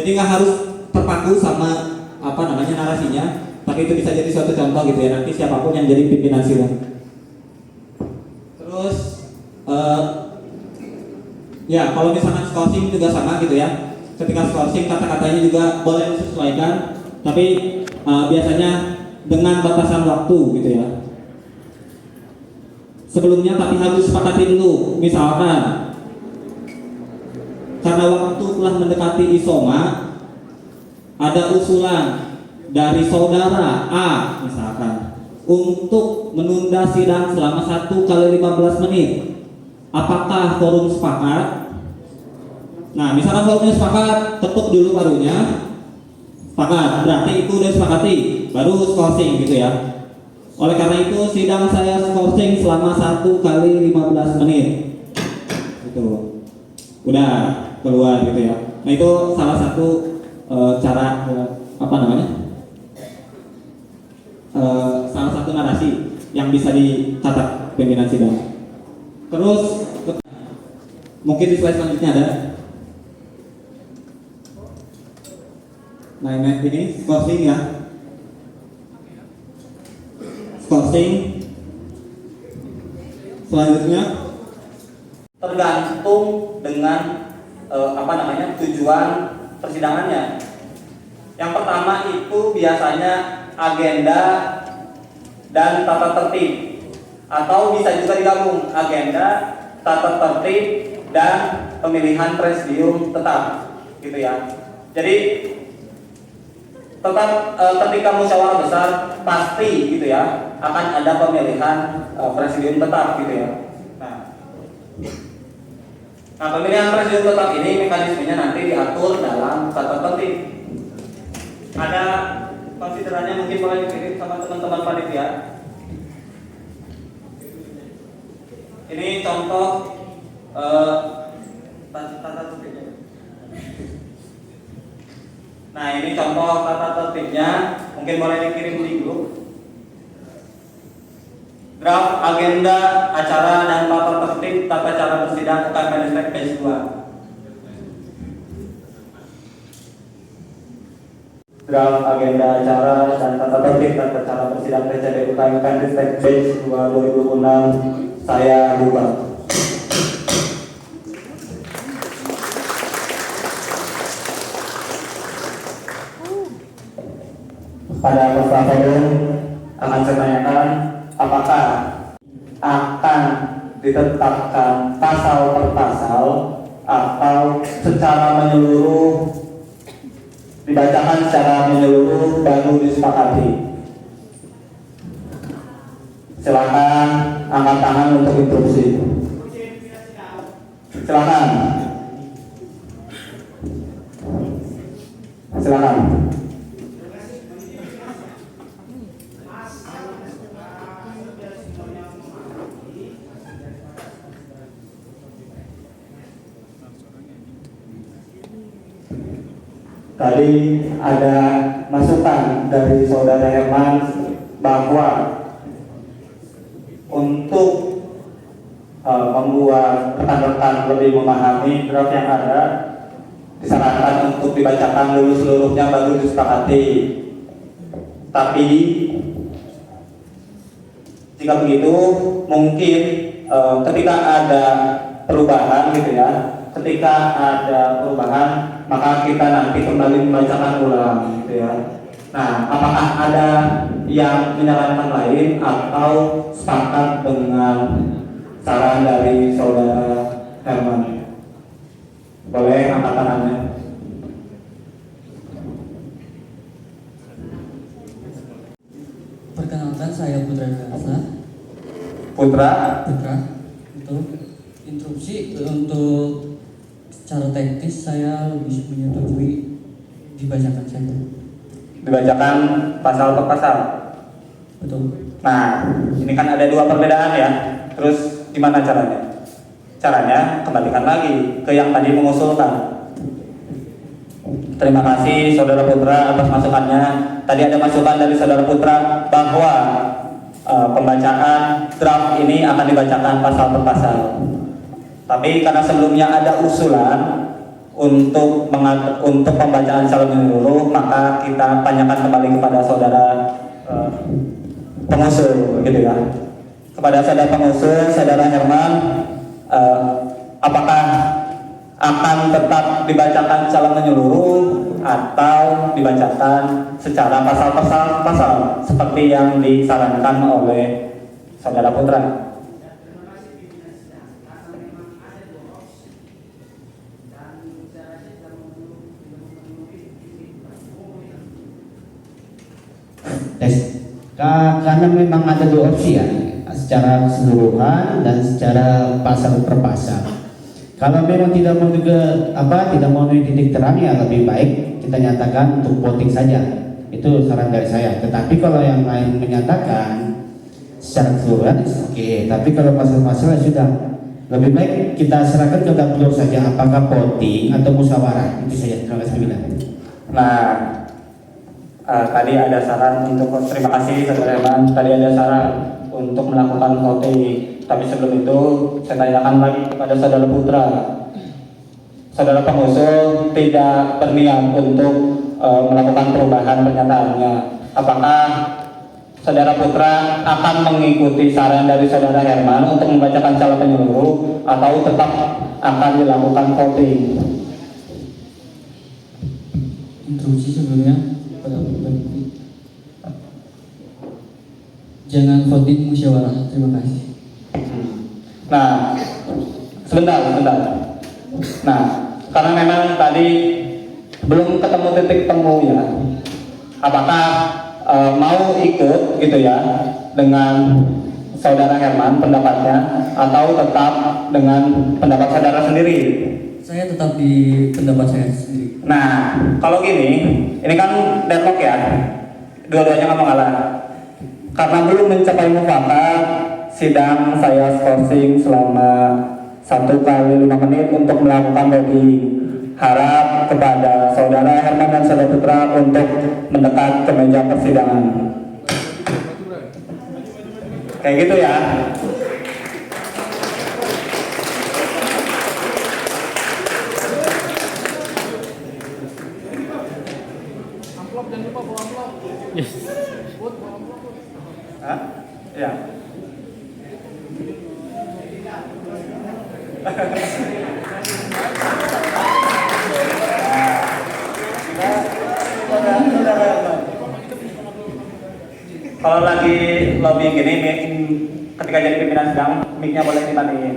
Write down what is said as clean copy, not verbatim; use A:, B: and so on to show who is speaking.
A: Jadi nggak harus terpaku sama apa namanya narasinya, tapi itu bisa jadi suatu contoh gitu ya nanti siapapun yang jadi pimpinan sidang. Terus ya kalau misalkan skorsing juga sama gitu ya. Ketika skorsing kata-katanya juga boleh disesuaikan, tapi biasanya dengan batasan waktu gitu ya. Sebelumnya tapi harus sepakati dulu, misalkan karena waktu telah mendekati isoma, ada usulan dari saudara A misalkan untuk menunda sidang selama 1 kali 15 menit. Apakah forum sepakat? Nah, misalkan forumnya sepakat, ketuk dulu parunya. Sepakat, berarti itu udah sepakati, baru skorsing gitu ya. Oleh karena itu sidang saya skorsing selama 1 kali 15 menit. Gitu. Udah keluar gitu ya. Nah, itu salah satu cara apa namanya? Salah satu narasi yang bisa dicatat pimpinan sidang. Terus mungkin di slide selanjutnya ada. Nah, ini skorsing ya. Skorsing selanjutnya tergantung dengan apa namanya tujuan persidangannya. Yang pertama itu biasanya agenda dan tata tertib, atau bisa juga digabung agenda, tata tertib dan pemilihan presidium tetap, gitu ya. Jadi tetap ketika musyawarah besar pasti gitu ya akan ada pemilihan presidium tetap gitu ya. Nah, pemilihan presidium tetap ini mekanismenya nanti diatur dalam tata tertib. Ada konsiderannya mungkin boleh dikirim sama teman-teman panitia. Ini contoh tata tertibnya. Nah, ini contoh tata tertibnya, mungkin boleh dikirim di grup. Draft agenda acara dan tata tertib tata cara bersidang UKM Menristek page 2. Draft agenda acara dan tata tertib tata cara bersidang PCD UKM Menristek page 2 2006 saya buka. Pada peserta forum akan saya tanyakan apakah akan ditetapkan pasal per pasal atau secara menyeluruh, dibacakan secara menyeluruh baru disepakati. Silakan angkat tangan untuk instruksi. Silakan. Silakan. Tadi ada masukan dari saudara Herman bahwa untuk membuat rekan-rekan lebih memahami draft yang ada, disarankan untuk dibacakan dulu seluruhnya baru disepakati. Tapi jika begitu mungkin ketika ada perubahan gitu ya, ketika ada perubahan maka kita nanti kembali membacakan ulang gitu ya. Nah, apakah ada yang menyarankan lain atau sepakat dengan saran dari saudara Herman? Boleh angkat tangannya.
B: Perkenalkan, saya Putra Dewasa.
A: Putra.
B: Untuk instruksi untuk secara teknis saya lebih menyetujui dibacakan saja.
A: Dibacakan pasal per pasal.
B: Betul.
A: Nah, ini kan ada dua perbedaan ya. Terus gimana caranya? Caranya kembalikan lagi ke yang tadi mengusulkan. Terima kasih Saudara Putra atas masukannya. Tadi ada masukan dari Saudara Putra bahwa pembacaan draft ini akan dibacakan pasal per pasal. Tapi karena sebelumnya ada usulan untuk pembacaan secara menyeluruh, maka kita tanyakan kembali kepada saudara pengusul, gitu ya. Kepada saudara pengusul, saudara Herman, apakah akan tetap dibacakan secara menyeluruh atau dibacakan secara pasal seperti yang disarankan oleh saudara Putra?
C: Karena memang ada dua opsi ya, secara keseluruhan dan secara pasal per pasal. Kalau memang tidak mau juga tidak mau titik terang, ya lebih baik kita nyatakan untuk voting saja. Itu saran dari saya. Tetapi kalau yang lain menyatakan secara keseluruhan, oke. Tapi kalau pasal-pasal sudah lebih baik kita serahkan ke dapur saja, apakah voting atau musyawarah. Itu saja. Terima kasih.
A: Nah, tadi ada saran untuk, terima kasih saudara Herman, tadi ada saran untuk melakukan voting. Tapi sebelum itu saya tanyakan lagi kepada saudara Putra. Saudara pengusul tidak berniat untuk melakukan perubahan pernyataannya. Apakah saudara Putra akan mengikuti saran dari saudara Herman untuk membacakan secara menyeluruh atau tetap akan dilakukan voting?
B: Instruksi sebelumnya pada jangan voting, musyawarah. Terima kasih.
A: Nah, sebentar. Nah, karena memang tadi belum ketemu titik temu ya. Apakah mau ikut gitu ya dengan saudara Herman pendapatnya, atau tetap dengan pendapat saudara sendiri?
B: Saya tetap di pendapat saya sendiri.
A: Nah, kalau gini, ini kan deadlock ya, dua-duanya nggak mengalah. Karena belum mencapai mufakat, sidang saya skorsing selama 1 kali 5 menit untuk melakukan voting. Harap kepada saudara Herman dan saudara Putra untuk mendekat ke meja persidangan. Kayak gitu ya. Hah? Ya. Kalau lagi lobby gini, ketika jadi pimpinan sidang, mic-nya boleh dimatiin.